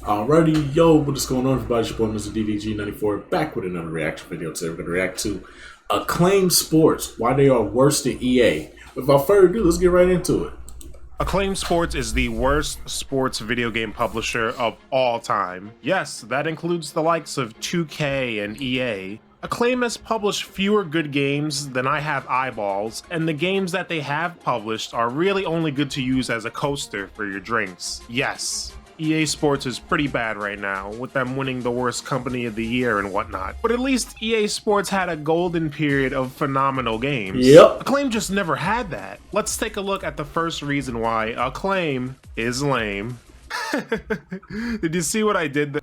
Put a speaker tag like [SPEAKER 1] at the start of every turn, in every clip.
[SPEAKER 1] Alrighty, yo, what is going on, everybody? It's your boy, Mr. DDG94, back with another reaction video. Today, we're going to react to Acclaim Sports, why they are worse than EA. Without further ado, let's get right into it.
[SPEAKER 2] Acclaim Sports is the worst sports video game publisher of all time. Yes, that includes the likes of 2K and EA. Acclaim has published fewer good games than I have eyeballs, and the games that they have published are really only good to use as a coaster for your drinks. Yes. EA Sports is pretty bad right now, with them winning the worst company of the year and whatnot. But at least EA Sports had a golden period of phenomenal games.
[SPEAKER 1] Yep.
[SPEAKER 2] Acclaim just never had that. Let's take a look at the first reason why Acclaim is lame. Did you see what I did there?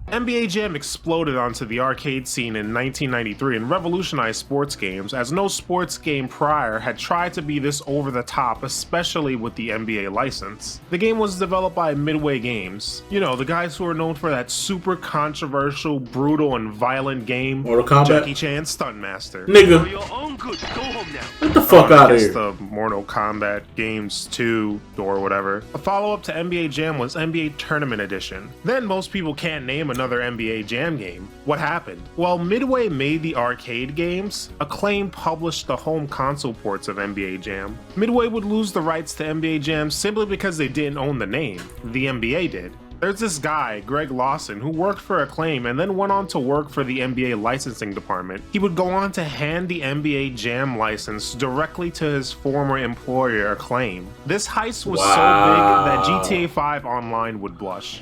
[SPEAKER 2] NBA Jam exploded onto the arcade scene in 1993 and revolutionized sports games, as no sports game prior had tried to be this over the top, especially with the NBA license. The game was developed by Midway Games. You know, the guys who are known for that super controversial, brutal, and violent game,
[SPEAKER 1] Mortal Kombat.
[SPEAKER 2] Jackie Chan Stuntmaster.
[SPEAKER 1] Nigga,
[SPEAKER 3] For your own good, go home now.
[SPEAKER 1] get the fuck out of
[SPEAKER 2] It's
[SPEAKER 1] here.
[SPEAKER 2] the Mortal Kombat Games 2 or whatever. A follow-up to NBA Jam was NBA Tournament Edition. Then most people can't name another NBA Jam game. What happened? Well, Midway made the arcade games. Acclaim published the home console ports of NBA Jam. Midway would lose the rights to NBA Jam simply because they didn't own the name. The NBA did. There's this guy, Greg Lawson, who worked for Acclaim and then went on to work for the NBA licensing department. He would go on to hand the NBA Jam license directly to his former employer, Acclaim. This heist was so big that GTA 5 Online would blush.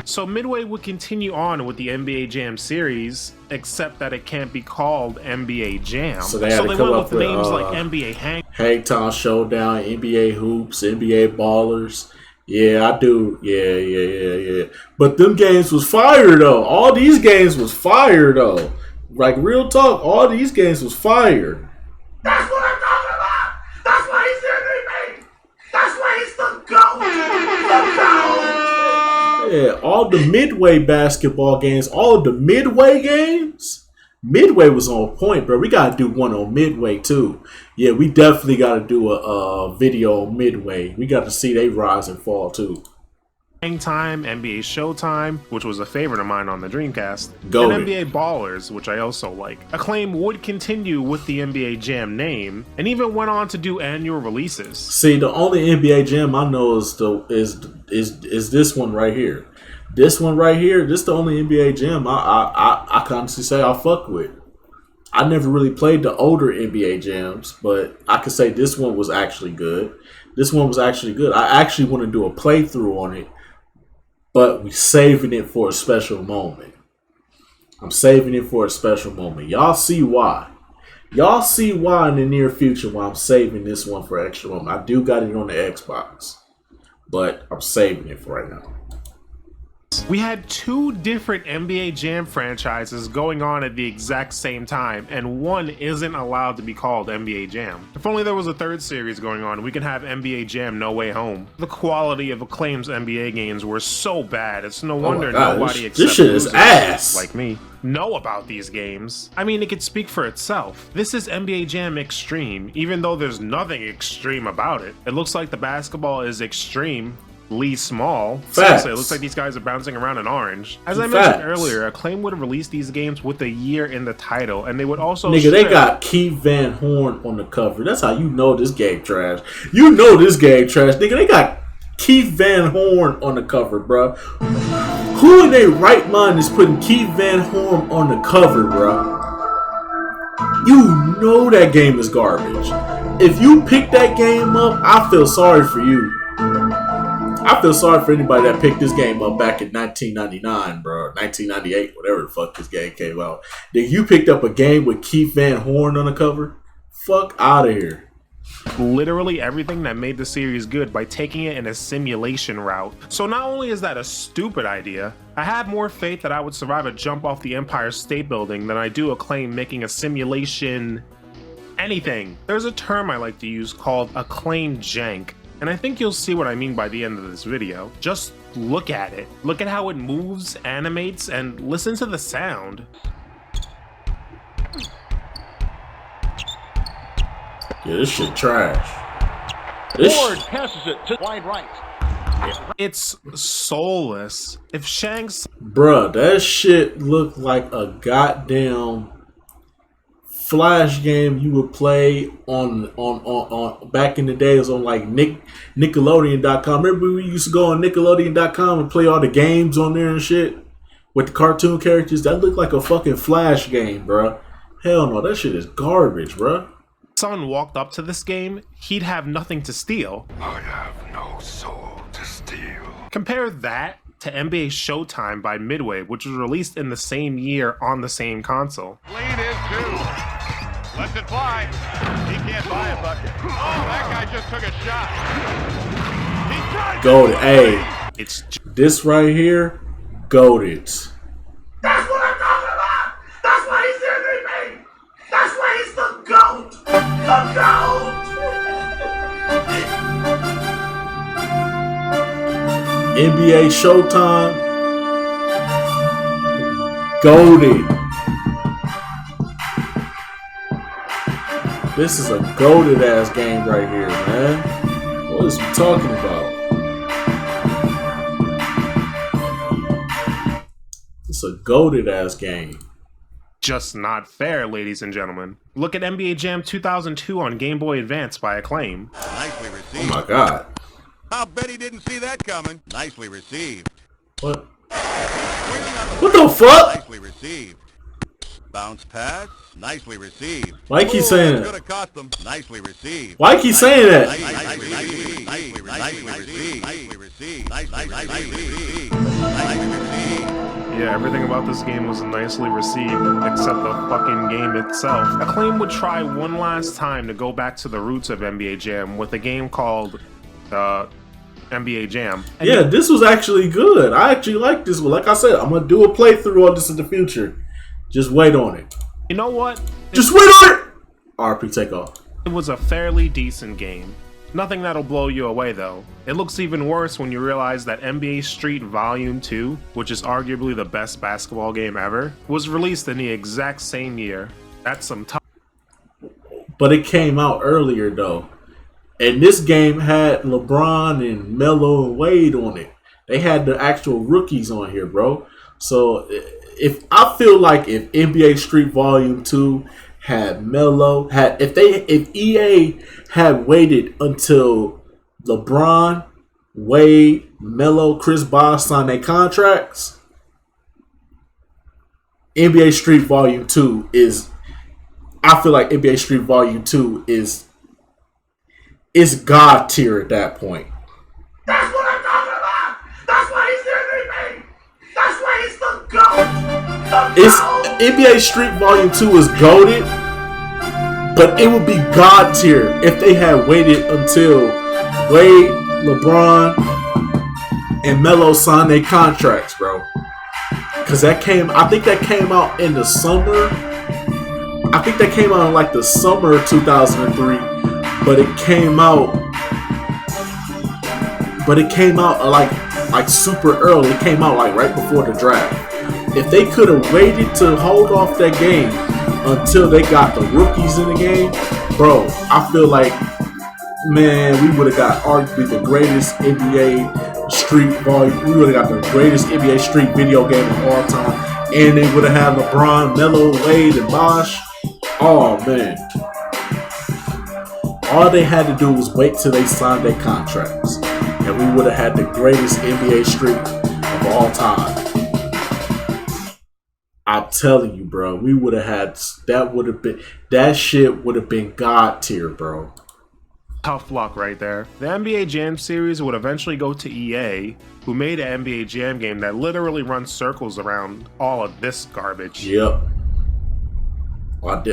[SPEAKER 2] So Midway would continue on with the NBA Jam series, except that it can't be called NBA Jam.
[SPEAKER 1] So they
[SPEAKER 2] went with names like NBA
[SPEAKER 1] Hangtown Showdown, NBA Hoops, NBA Ballers. Yeah, I do. Yeah. But them games was fire though. All these games was fire though. Like real talk, all these games was fire.
[SPEAKER 3] That's what I'm talking about. That's why he's MVP. That's why he's the GOAT. The GOAT.
[SPEAKER 1] Yeah, all the Midway basketball games, all of the Midway games, Midway was on point, bro. We gotta do one on Midway too. Yeah, we definitely gotta do a video on Midway. We got to see they rise and fall too.
[SPEAKER 2] Hang Time, NBA Showtime, which was a favorite of mine on the Dreamcast,
[SPEAKER 1] Goated.
[SPEAKER 2] and NBA Ballers, which I also like. Acclaim would continue with the NBA Jam name, and even went on to do annual releases.
[SPEAKER 1] See, the only NBA Jam I know is this one right here. This one right here. This the only NBA Jam I can honestly say I fuck with. I never really played the older NBA Jams, but I could say this one was actually good. This one was actually good. I actually want to do a playthrough on it, but we saving it for a special moment. I'm saving it for a special moment. Y'all see why. Y'all see why in the near future why I'm saving this one for extra moment. I do got it on the Xbox, but I'm saving it for right now.
[SPEAKER 2] We had two different NBA Jam franchises going on at the exact same time, and one isn't allowed to be called NBA Jam. If only there was a third series going on, we could have NBA Jam No Way Home. The quality of Acclaim's NBA games were so bad, it's no wonder nobody except
[SPEAKER 1] this shit is
[SPEAKER 2] losers
[SPEAKER 1] ass.
[SPEAKER 2] like me know about these games. I mean, it could speak for itself. This is NBA Jam Extreme, even though there's nothing extreme about it. It looks like the basketball is extreme. Small. Seriously, it looks like these guys are bouncing around in orange. As I mentioned earlier, Acclaim would have released these games with a year in the title, and they would also
[SPEAKER 1] they got Keith Van Horn on the cover. That's how you know this game trash. You know this game trash, nigga. They got Keith Van Horn on the cover, bro. Who in their right mind is putting Keith Van Horn on the cover, bro? You know that game is garbage. If you pick that game up, I feel sorry for you. I feel sorry for anybody that picked this game up back in 1999, bro. 1998, whatever the fuck this game came out. If you picked up a game with Keith Van Horn on the cover, fuck out of here.
[SPEAKER 2] Literally everything that made the series good by taking it in a simulation route. So not only is that a stupid idea, I have more faith that I would survive a jump off the Empire State Building than I do Acclaim making a simulation anything. There's a term I like to use called Acclaim jank. And I think you'll see what I mean by the end of this video. Just look at it. Look at how it moves, animates, and listen to the sound.
[SPEAKER 1] Yeah, this shit trash. This
[SPEAKER 3] Ward passes it to wide right.
[SPEAKER 2] It's soulless. If Shanks
[SPEAKER 1] Bruh, that shit looked like a goddamn Flash game you would play on back in the days on like Nickelodeon.com. Remember we used to go on Nickelodeon.com and play all the games on there and shit with the cartoon characters? That looked like a fucking Flash game, bruh. Hell no, that shit is garbage, bruh.
[SPEAKER 2] someone walked up to this game, he'd have nothing to steal.
[SPEAKER 4] I have no soul to steal.
[SPEAKER 2] Compare that to NBA Showtime by Midway, which was released in the same year on the same console.
[SPEAKER 5] Lead is two. Lets it fly. He can't buy a bucket. Oh, that guy just took a shot. He tried
[SPEAKER 1] Goated. Hey,
[SPEAKER 2] It's
[SPEAKER 1] this right here, goated.
[SPEAKER 3] That's what I'm talking about. That's why he's MVP. That's why he's the GOAT. The GOAT.
[SPEAKER 1] NBA Showtime, goated. This is a goated ass game right here, man. What is he talking about? It's a goated ass game.
[SPEAKER 2] just not fair, ladies and gentlemen. Look at NBA Jam 2002 on Game Boy Advance by Acclaim.
[SPEAKER 6] Nicely
[SPEAKER 1] Oh
[SPEAKER 6] received.
[SPEAKER 1] my god.
[SPEAKER 6] I'll bet he didn't see that coming. Nicely received.
[SPEAKER 1] What?
[SPEAKER 6] Swinging on the
[SPEAKER 1] What the fuck?
[SPEAKER 6] Nicely received. Bounce pass. Nicely received.
[SPEAKER 1] Why you keep saying
[SPEAKER 6] That's
[SPEAKER 1] that?
[SPEAKER 6] gonna cost them. Nicely received.
[SPEAKER 1] Why you keep saying that?
[SPEAKER 6] Nicely received. Nicely received. Nicely received. Nicely received. Nicely received.
[SPEAKER 2] Yeah, everything about this game was nicely received, except the fucking game itself. Acclaim would try one last time to go back to the roots of NBA Jam with a game called NBA Jam. And
[SPEAKER 1] Yeah, this was actually good. I actually like this one. Like I said, I'm gonna do a playthrough on this in the future. Just wait on it.
[SPEAKER 2] you know what?
[SPEAKER 1] Just wait on it! RP take off.
[SPEAKER 2] It was a fairly decent game. Nothing that'll blow you away though. It looks even worse when you realize that NBA Street Volume 2, which is arguably the best basketball game ever, was released in the exact same year. That's some tough.
[SPEAKER 1] But it came out earlier though. And this game had LeBron and Melo and Wade on it. They had the actual rookies on here, bro. So if I feel like if NBA Street Volume 2 had Melo, if EA had waited until LeBron, Wade, Melo, Chris Bosh signed their contracts, NBA Street Volume 2 is, I feel like NBA Street Volume 2 is God tier at that point.
[SPEAKER 3] That's what I'm talking about. That's why he's MVP. That's why he's the GOAT. The
[SPEAKER 1] It's
[SPEAKER 3] GOAT.
[SPEAKER 1] NBA Street Volume 2 is goated, but it would be God tier if they had waited until Wade, LeBron, and Melo signed their contracts, bro. Cause I think that came out in the summer. I think that came out in like the summer of 2003, but it came out like super early. It came out like right before the draft. If they could have waited to hold off that game until they got the rookies in the game, bro, I feel like, man, we would have got arguably the greatest NBA Street volume. We would have got the greatest NBA Street video game of all time, and they would have had LeBron, Melo, Wade, and Bosh. Oh man, all they had to do was wait till they signed their contracts, and we would have had the greatest NBA Street of all time. I'm telling you, bro, we would have had that shit would have been God tier, bro.
[SPEAKER 2] Tough luck right there. The NBA Jam series would eventually go to EA, who made an NBA Jam game that literally runs circles around all of this garbage.
[SPEAKER 1] Yep.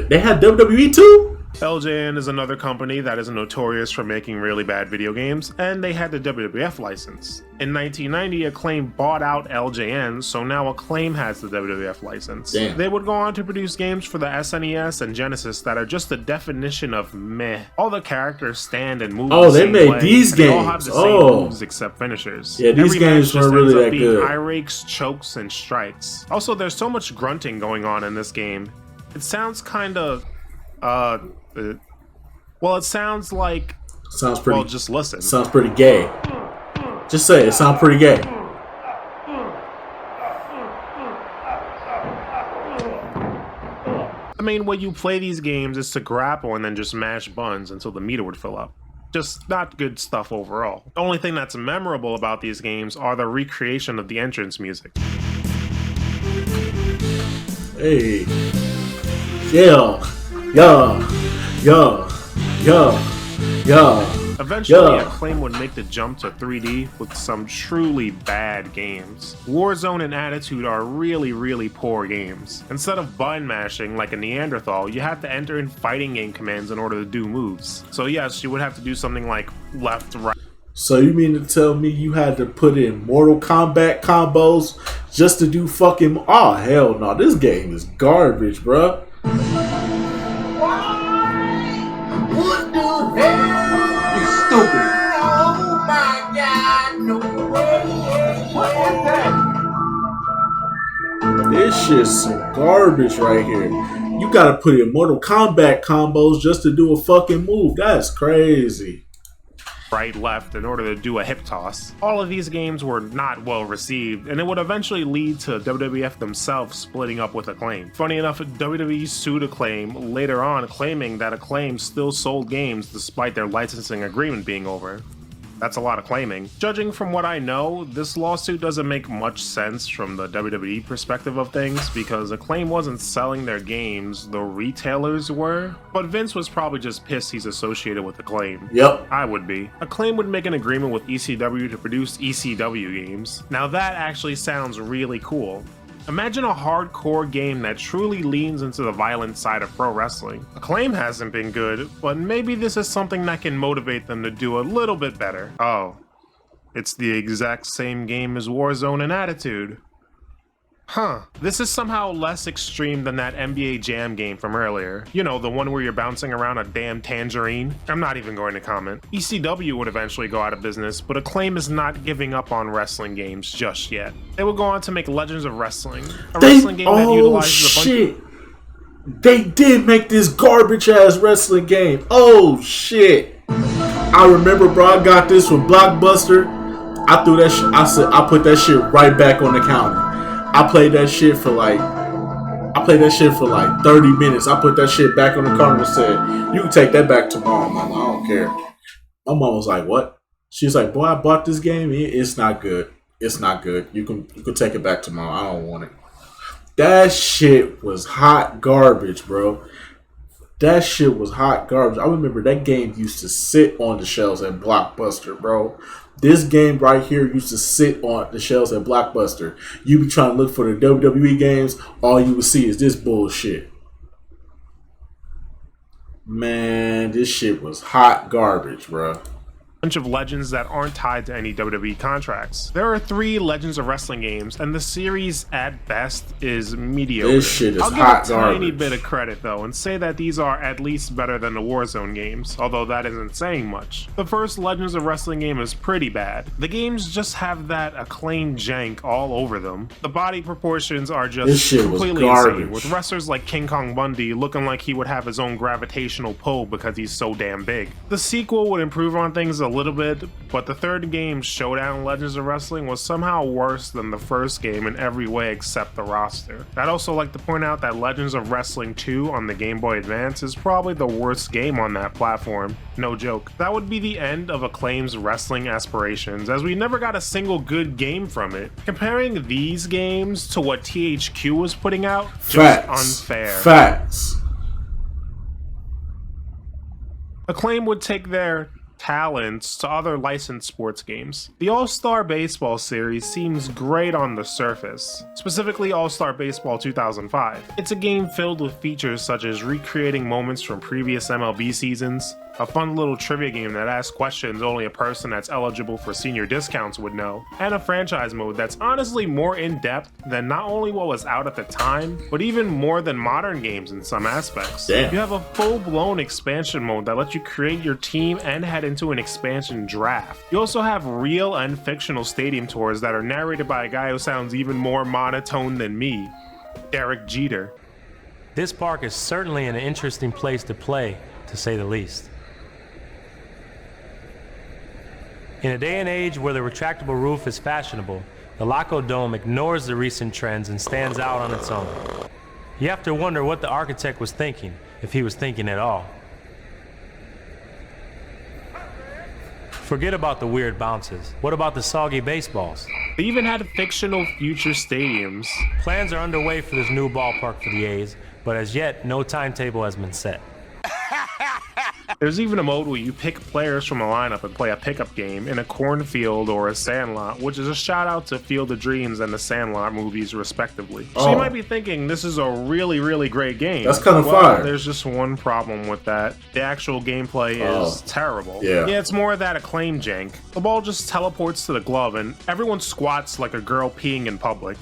[SPEAKER 1] They had WWE too?
[SPEAKER 2] LJN is another company that is notorious for making really bad video games, and they had the WWF license. In 1990, Acclaim bought out LJN, so now Acclaim has the WWF license.
[SPEAKER 1] Damn.
[SPEAKER 2] They would go on to produce games for the SNES and Genesis that are just the definition of meh. All the characters stand and move.
[SPEAKER 1] Oh,
[SPEAKER 2] the
[SPEAKER 1] they
[SPEAKER 2] same
[SPEAKER 1] made
[SPEAKER 2] way,
[SPEAKER 1] these
[SPEAKER 2] and they all have
[SPEAKER 1] games.
[SPEAKER 2] the same
[SPEAKER 1] Oh.
[SPEAKER 2] moves except finishers.
[SPEAKER 1] Yeah, these
[SPEAKER 2] Every
[SPEAKER 1] games
[SPEAKER 2] match just
[SPEAKER 1] weren't really
[SPEAKER 2] ends up
[SPEAKER 1] that
[SPEAKER 2] being
[SPEAKER 1] good.
[SPEAKER 2] eye rakes, chokes, and strikes. Also, there's so much grunting going on in this game. It sounds kind of well, it sounds like,
[SPEAKER 1] Sounds pretty.
[SPEAKER 2] well, just listen.
[SPEAKER 1] Sounds pretty gay. Just say it. Sound pretty gay.
[SPEAKER 2] The main way you play these games is to grapple and then just mash buttons until the meter would fill up. Just not good stuff overall. The only thing that's memorable about these games are the recreation of the entrance music.
[SPEAKER 1] Hey. Yeah. Yeah. Yeah. Yeah. Yeah.
[SPEAKER 2] Eventually, Acclaim would make the jump to 3D with some truly bad games. Warzone and Attitude are really poor games. Instead of button mashing like a Neanderthal, you have to enter in fighting game commands in order to do moves. So yes, you would have to do something like left, right.
[SPEAKER 1] So you mean to tell me you had to put in Mortal Kombat combos just to do fucking... Oh, hell no. This game is garbage, bruh.
[SPEAKER 3] What the hell? You stupid. Oh my God, no way. What is that?
[SPEAKER 1] This shit's some garbage right here. You gotta put in Mortal Kombat combos just to do a fucking move. That's crazy.
[SPEAKER 2] Right, left in order to do a hip toss. All of these games were not well received, and it would eventually lead to WWF themselves splitting up with Acclaim. Funny enough, WWE sued Acclaim later on, claiming that Acclaim still sold games despite their licensing agreement being over. That's a lot of claiming. Judging from what I know, this lawsuit doesn't make much sense from the WWE perspective of things because Acclaim wasn't selling their games, the retailers were. But Vince was probably just pissed he's associated with Acclaim.
[SPEAKER 1] Yep.
[SPEAKER 2] I would be. Acclaim would make an agreement with ECW to produce ECW games. Now that actually sounds really cool. Imagine a hardcore game that truly leans into the violent side of pro wrestling. Acclaim hasn't been good, but maybe this is something that can motivate them to do a little bit better. Oh, it's the exact same game as Warzone and Attitude. Huh. This is somehow less extreme than that NBA Jam game from earlier. You know, the one where you're bouncing around a damn tangerine. I'm not even going to comment. ECW would eventually go out of business, but Acclaim is not giving up on wrestling games just yet. They would go on to make Legends of Wrestling, a wrestling game that utilizes a bunch of...
[SPEAKER 1] They did make this garbage ass wrestling game. Oh shit. I remember, bro, I got this from Blockbuster. I threw that shit, I put that shit right back on the counter. I played that shit for like 30 minutes. I put that shit back on the counter and said, "You can take that back tomorrow, mama. I don't care." My mom was like, "What?" She's like, "Boy, I bought this game. It's not good. It's not good. You can take it back tomorrow. I don't want it." That shit was hot garbage, bro. That shit was hot garbage. I remember that game used to sit on the shelves at Blockbuster, bro. This game right here used to sit on the shelves at Blockbuster. You be trying to look for the WWE games, all you would see is this bullshit. Man, this shit was hot garbage, bro.
[SPEAKER 2] Bunch of legends that aren't tied to any WWE contracts. There are 3 Legends of Wrestling games, and the series at best is mediocre.
[SPEAKER 1] This shit is
[SPEAKER 2] I'll
[SPEAKER 1] hot
[SPEAKER 2] give a tiny
[SPEAKER 1] garbage.
[SPEAKER 2] bit of credit though, and say that these are at least better than the Warzone games, although that isn't saying much. The first Legends of Wrestling game is pretty bad. The games just have that Acclaim jank all over them. The body proportions are
[SPEAKER 1] This
[SPEAKER 2] just
[SPEAKER 1] shit was
[SPEAKER 2] completely
[SPEAKER 1] garbage.
[SPEAKER 2] insane, with wrestlers like King Kong Bundy looking like he would have his own gravitational pull because he's so damn big. The sequel would improve on things a little bit, but the third game, Showdown Legends of Wrestling, was somehow worse than the first game in every way except the roster. I'd also like to point out that Legends of Wrestling 2 on the Game Boy Advance is probably the worst game on that platform. No joke. That would be the end of Acclaim's wrestling aspirations, as we never got a single good game from it. Comparing these games to what THQ was putting out, just unfair.
[SPEAKER 1] Facts.
[SPEAKER 2] Acclaim would take their talents to other licensed sports games. The All-Star Baseball series seems great on the surface, specifically All-Star Baseball 2005. It's a game filled with features such as recreating moments from previous MLB seasons, a fun little trivia game that asks questions only a person that's eligible for senior discounts would know, and a franchise mode that's honestly more in-depth than not only what was out at the time, but even more than modern games in some aspects.
[SPEAKER 1] Damn.
[SPEAKER 2] You have a full-blown expansion mode that lets you create your team and head into an expansion draft. You also have real and fictional stadium tours that are narrated by a guy who sounds even more monotone than me, Derek Jeter.
[SPEAKER 7] This park is certainly an interesting place to play, to say the least. In a day and age where the retractable roof is fashionable, the Laco Dome ignores the recent trends and stands out on its own. You have to wonder what the architect was thinking, if he was thinking at all. Forget about the weird bounces. What about the soggy baseballs?
[SPEAKER 2] They even had fictional future stadiums.
[SPEAKER 7] Plans are underway for this new ballpark for the A's, but as yet, no timetable has been set.
[SPEAKER 2] There's even a mode where you pick players from a lineup and play a pickup game in a cornfield or a sandlot, which is a shout out to Field of Dreams and the Sandlot movies, respectively. So you might be thinking this is a really, really great game.
[SPEAKER 1] That's kind of fire.
[SPEAKER 2] There's just one problem with that. The actual gameplay is terrible.
[SPEAKER 1] Yeah,
[SPEAKER 2] it's more of that Acclaim jank. The ball just teleports to the glove and everyone squats like a girl peeing in public.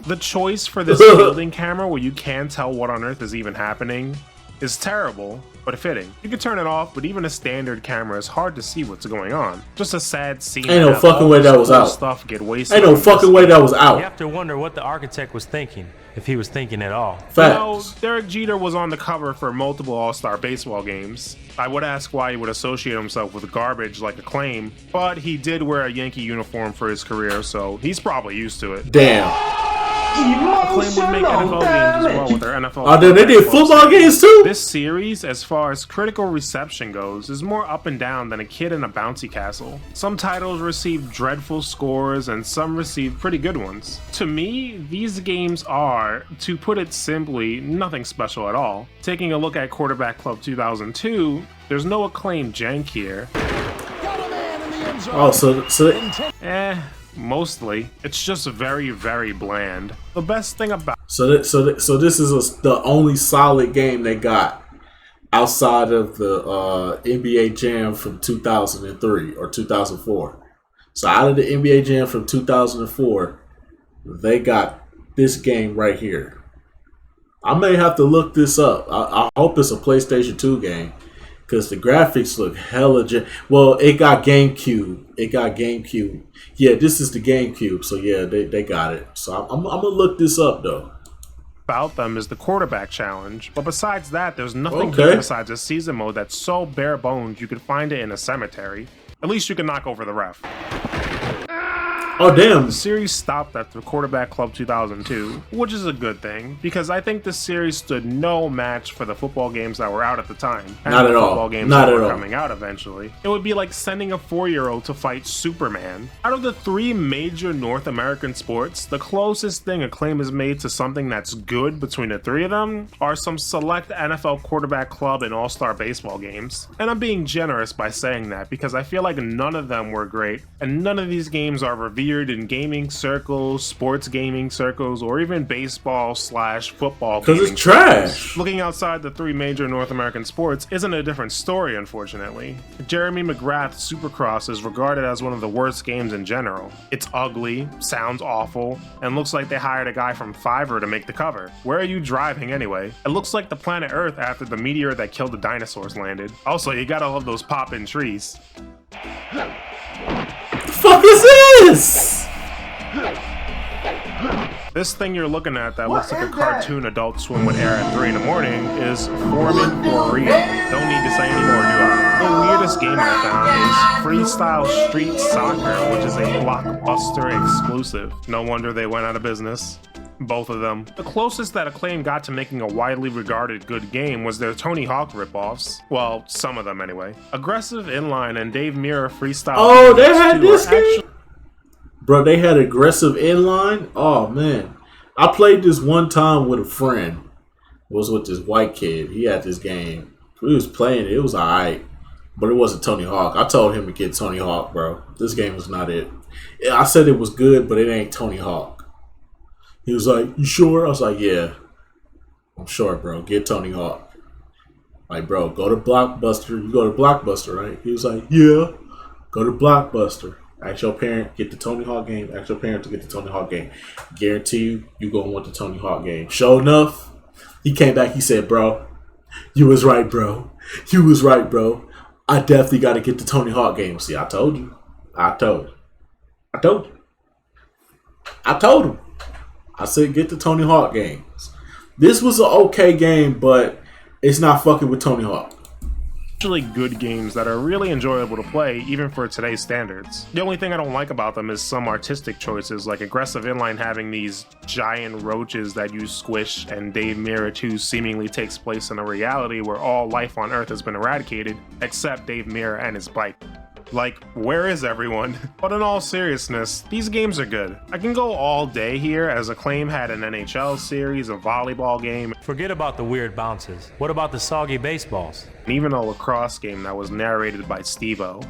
[SPEAKER 2] The choice for this fielding camera where you can't tell what on earth is even happening is terrible, but fitting. You can turn it off, but even a standard camera is hard to see what's going on. Just a sad scene.
[SPEAKER 1] Ain't no fucking way that was out.
[SPEAKER 2] Stuff get wasted.
[SPEAKER 1] Ain't no fucking way that was out.
[SPEAKER 7] You have to wonder what the architect was thinking, if he was thinking at all.
[SPEAKER 1] Facts.
[SPEAKER 2] You know, Derek Jeter was on the cover for multiple All-Star baseball games. I would ask why he would associate himself with garbage like Acclaim, but he did wear a Yankee uniform for his career, so he's probably used to it.
[SPEAKER 1] Damn.
[SPEAKER 2] Acclaim would make NFL games as well with their NFL.
[SPEAKER 1] Oh, then they did football games too?
[SPEAKER 2] This series, as far as critical reception goes, is more up and down than a kid in a bouncy castle. Some titles received dreadful scores and some received pretty good ones. To me, these games are, to put it simply, nothing special at all. Taking a look at Quarterback Club 2002, there's no Acclaim jank here.
[SPEAKER 1] Oh, so
[SPEAKER 2] Mostly. It's just very, very bland. The best thing about
[SPEAKER 1] this is the only solid game they got outside of the NBA Jam from 2003 or 2004. So out of the NBA Jam from 2004, they got this game right here. I may have to look this up. I hope it's a PlayStation 2 game. Because the graphics look hella... Well, it got GameCube. Yeah, this is the GameCube. So, yeah, they got it. So, I'm going to look this up, though.
[SPEAKER 2] About them is the quarterback challenge. But besides that, there's nothing here besides a season mode that's so bare bones you could find it in a cemetery. At least you can knock over the ref.
[SPEAKER 1] Oh, damn.
[SPEAKER 2] The series stopped after Quarterback Club 2002, which is a good thing, because I think this series stood no match for the football games that were out at the time. And
[SPEAKER 1] Not
[SPEAKER 2] the
[SPEAKER 1] at all.
[SPEAKER 2] Football games
[SPEAKER 1] Not
[SPEAKER 2] that
[SPEAKER 1] at
[SPEAKER 2] were
[SPEAKER 1] all.
[SPEAKER 2] coming out eventually. It would be like sending a 4-year-old to fight Superman. Out of the 3 major North American sports, the closest thing Acclaim has made to something that's good between the 3 of them are some select NFL Quarterback Club and All-Star baseball games. And I'm being generous by saying that, because I feel like none of them were great, and none of these games are revered in gaming circles, sports gaming circles, or even baseball/football.
[SPEAKER 1] Because it's trash.
[SPEAKER 2] Looking outside the 3 major North American sports isn't a different story, unfortunately. Jeremy McGrath's Supercross is regarded as one of the worst games in general. It's ugly, sounds awful, and looks like they hired a guy from Fiverr to make the cover. Where are you driving anyway? It looks like the planet Earth after the meteor that killed the dinosaurs landed. Also, you gotta love those pop-in trees.
[SPEAKER 1] The fuck is this?
[SPEAKER 2] This thing you're looking at that looks like a cartoon Adult Swim would air at 3 in the morning is Foreman for real. Don't need to say any more, do I? The weirdest game I found is Freestyle Street Soccer, which is a Blockbuster exclusive. No wonder they went out of business. Both of them. The closest that Acclaim got to making a widely regarded good game was their Tony Hawk ripoffs. Well, some of them anyway. Aggressive Inline and Dave Mirra Freestyle.
[SPEAKER 1] Oh, they had this game? Bro, they had aggressive inline? Oh, man. I played this one time with a friend. It was with this white kid. He had this game. We was playing it. It was alright. But it wasn't Tony Hawk. I told him to get Tony Hawk, bro. This game was not it. I said it was good, but it ain't Tony Hawk. He was like, you sure? I was like, yeah. I'm sure, bro. Get Tony Hawk. Like, bro, go to Blockbuster. You go to Blockbuster, right? He was like, yeah. Go to Blockbuster. Ask your parent, get the Tony Hawk game. Ask your parent to get the Tony Hawk game. Guarantee you gonna want the Tony Hawk game. Sure enough, he came back. He said, bro, you was right, bro. You was right, bro. I definitely got to get the Tony Hawk game. See, I told you. I told him. I said, get the Tony Hawk games. This was an okay game, but it's not fucking with Tony Hawk.
[SPEAKER 2] Actually good games that are really enjoyable to play even for today's standards. The only thing I don't like about them is some artistic choices, like Aggressive Inline having these giant roaches that you squish, and Dave Mirra 2 seemingly takes place in a reality where all life on Earth has been eradicated except Dave Mirra and his bike. Like, where is everyone? But in all seriousness, these games are good. I can go all day here, as Acclaim had an NHL series, a volleyball game,
[SPEAKER 7] Forget about the weird bounces. What about the soggy baseballs?
[SPEAKER 2] and even a lacrosse game that was narrated by Steve-O.
[SPEAKER 8] Hey,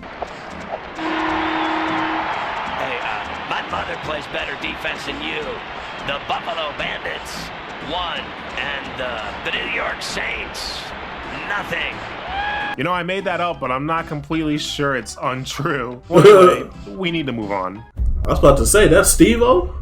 [SPEAKER 8] my mother plays better defense than you. The Buffalo Bandits won, and the New York Saints, nothing.
[SPEAKER 2] You know, I made that up, but I'm not completely sure it's untrue. Well, anyway, we need to move on.
[SPEAKER 1] I was about to say, that's Steve-O?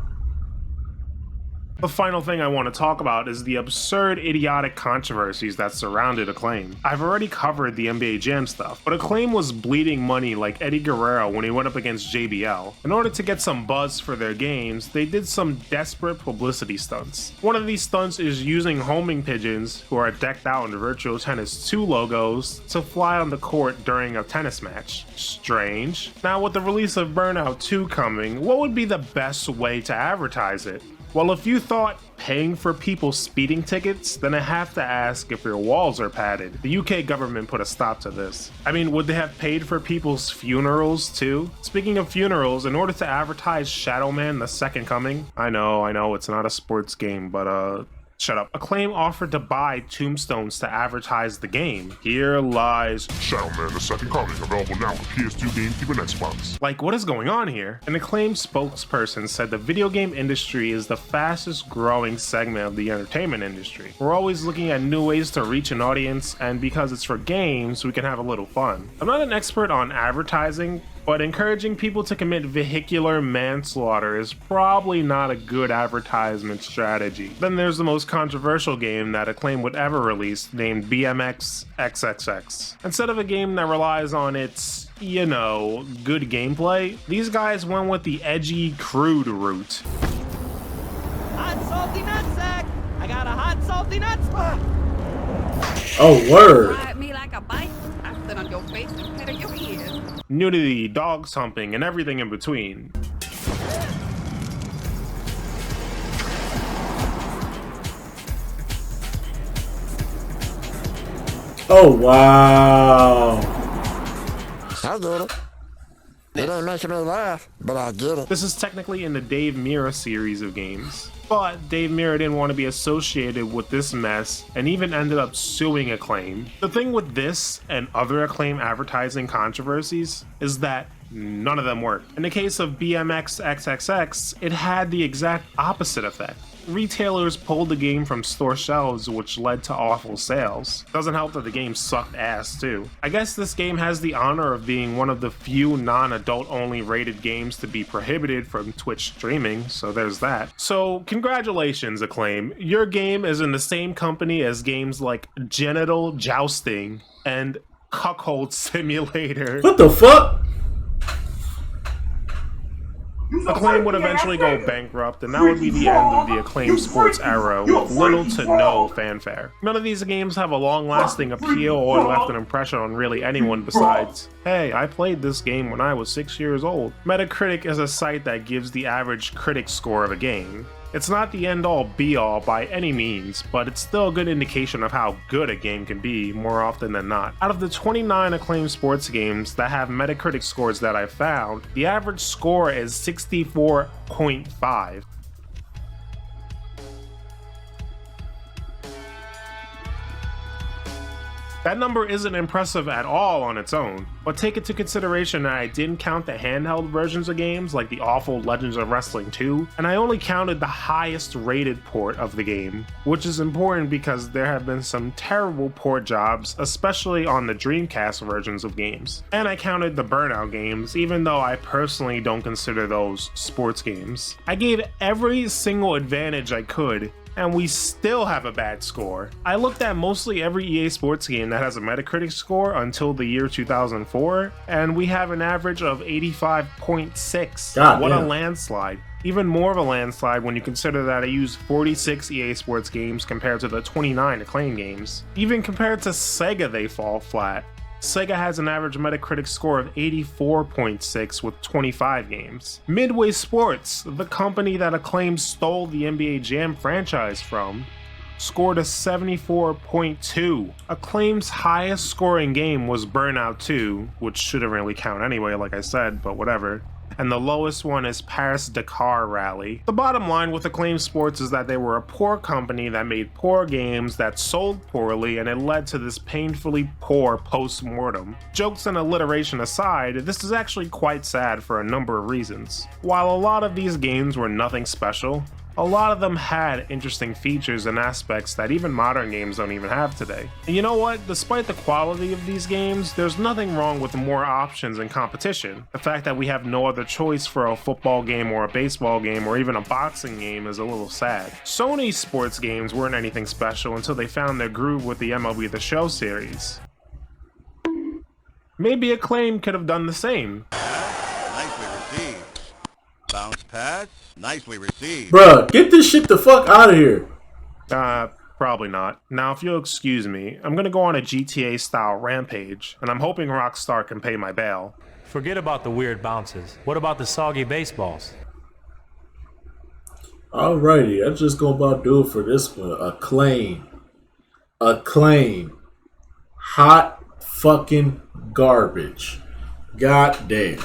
[SPEAKER 2] The final thing I want to talk about is the absurd, idiotic controversies that surrounded Acclaim. I've already covered the NBA Jam stuff, but Acclaim was bleeding money like Eddie Guerrero when he went up against JBL. In order to get some buzz for their games, they did some desperate publicity stunts. One of these stunts is using homing pigeons, who are decked out in Virtual Tennis 2 logos, to fly on the court during a tennis match. Strange. Now, with the release of Burnout 2 coming, what would be the best way to advertise it? Well, if you thought paying for people's speeding tickets, then I have to ask if your walls are padded. The UK government put a stop to this. I mean, would they have paid for people's funerals too? Speaking of funerals, in order to advertise Shadow Man: The Second Coming, I know, it's not a sports game, but shut up. Acclaim offered to buy tombstones to advertise the game. Here lies
[SPEAKER 4] Shadow Man: The Second Coming, available now for PS2, GameCube, and Xbox.
[SPEAKER 2] Like, what is going on here? An Acclaim spokesperson said the video game industry is the fastest growing segment of the entertainment industry. We're always looking at new ways to reach an audience, and because it's for games, we can have a little fun. I'm not an expert on advertising, but encouraging people to commit vehicular manslaughter is probably not a good advertisement strategy. Then there's the most controversial game that Acclaim would ever release, named BMX XXX. Instead of a game that relies on its, you know, good gameplay, these guys went with the edgy, crude route.
[SPEAKER 9] Hot salty nutsack! I got a hot salty nutsack!
[SPEAKER 1] Oh, word.
[SPEAKER 10] Ride me like a bike. I sit on your face and pet on your ears.
[SPEAKER 2] Nudity, dog humping, and everything in between.
[SPEAKER 1] Oh, wow.
[SPEAKER 6] I get it. It ain't making me laugh, but I get it.
[SPEAKER 2] This is technically in the Dave Mirra series of games, but Dave Mirra didn't want to be associated with this mess and even ended up suing Acclaim. The thing with this and other Acclaim advertising controversies is that none of them worked. In the case of BMX XXX, it had the exact opposite effect. Retailers pulled the game from store shelves, which led to awful sales. Doesn't help that the game sucked ass too. I guess this game has the honor of being one of the few non-adult only rated games to be prohibited from Twitch streaming, so there's that. So congratulations, Acclaim. Your game is in the same company as games like Genital Jousting and Cuckold Simulator.
[SPEAKER 1] What the fuck?
[SPEAKER 2] Acclaim would eventually go bankrupt, and that would be the end of the Acclaim sports era with little to no fanfare. None of these games have a long-lasting appeal or left an impression on really anyone besides, hey, I played this game when I was 6 years old. Metacritic is a site that gives the average critic score of a game. It's not the end-all be-all by any means, but it's still a good indication of how good a game can be more often than not. Out of the 29 Acclaim sports games that have Metacritic scores that I've found, the average score is 64.5. That number isn't impressive at all on its own, but take into consideration that I didn't count the handheld versions of games like the awful Legends of Wrestling 2, and I only counted the highest rated port of the game, which is important because there have been some terrible port jobs, especially on the Dreamcast versions of games. And I counted the Burnout games, even though I personally don't consider those sports games. I gave every single advantage I could, and we still have a bad score. I looked at mostly every EA Sports game that has a Metacritic score until the year 2004, and we have an average of 85.6. What a landslide. Even more of a landslide when you consider that I used 46 EA Sports games compared to the 29 Acclaim games. Even compared to Sega, they fall flat. Sega has an average Metacritic score of 84.6 with 25 games. Midway Sports, the company that Acclaim stole the NBA Jam franchise from, scored a 74.2. Acclaim's highest scoring game was Burnout 2, which shouldn't really count anyway, like I said, but whatever. And the lowest one is Paris-Dakar Rally. The bottom line with Acclaim Sports is that they were a poor company that made poor games that sold poorly, and it led to this painfully poor post-mortem. Jokes and alliteration aside, this is actually quite sad for a number of reasons. While a lot of these games were nothing special, a lot of them had interesting features and aspects that even modern games don't even have today. And you know what? Despite the quality of these games, there's nothing wrong with more options and competition. The fact that we have no other choice for a football game or a baseball game or even a boxing game is a little sad. Sony's sports games weren't anything special until they found their groove with the MLB The Show series. Maybe Acclaim could have done the same.
[SPEAKER 6] Nicely received. Bounce pass. Nicely received.
[SPEAKER 1] Bruh, get this shit the fuck out of here.
[SPEAKER 2] Probably not. Now, if you'll excuse me, I'm gonna go on a GTA-style rampage, and I'm hoping Rockstar can pay my bail.
[SPEAKER 7] Forget about the weird bounces. What about the soggy baseballs?
[SPEAKER 1] Alrighty, that's just gonna about do it for this one. Acclaim. Hot fucking garbage. God damn.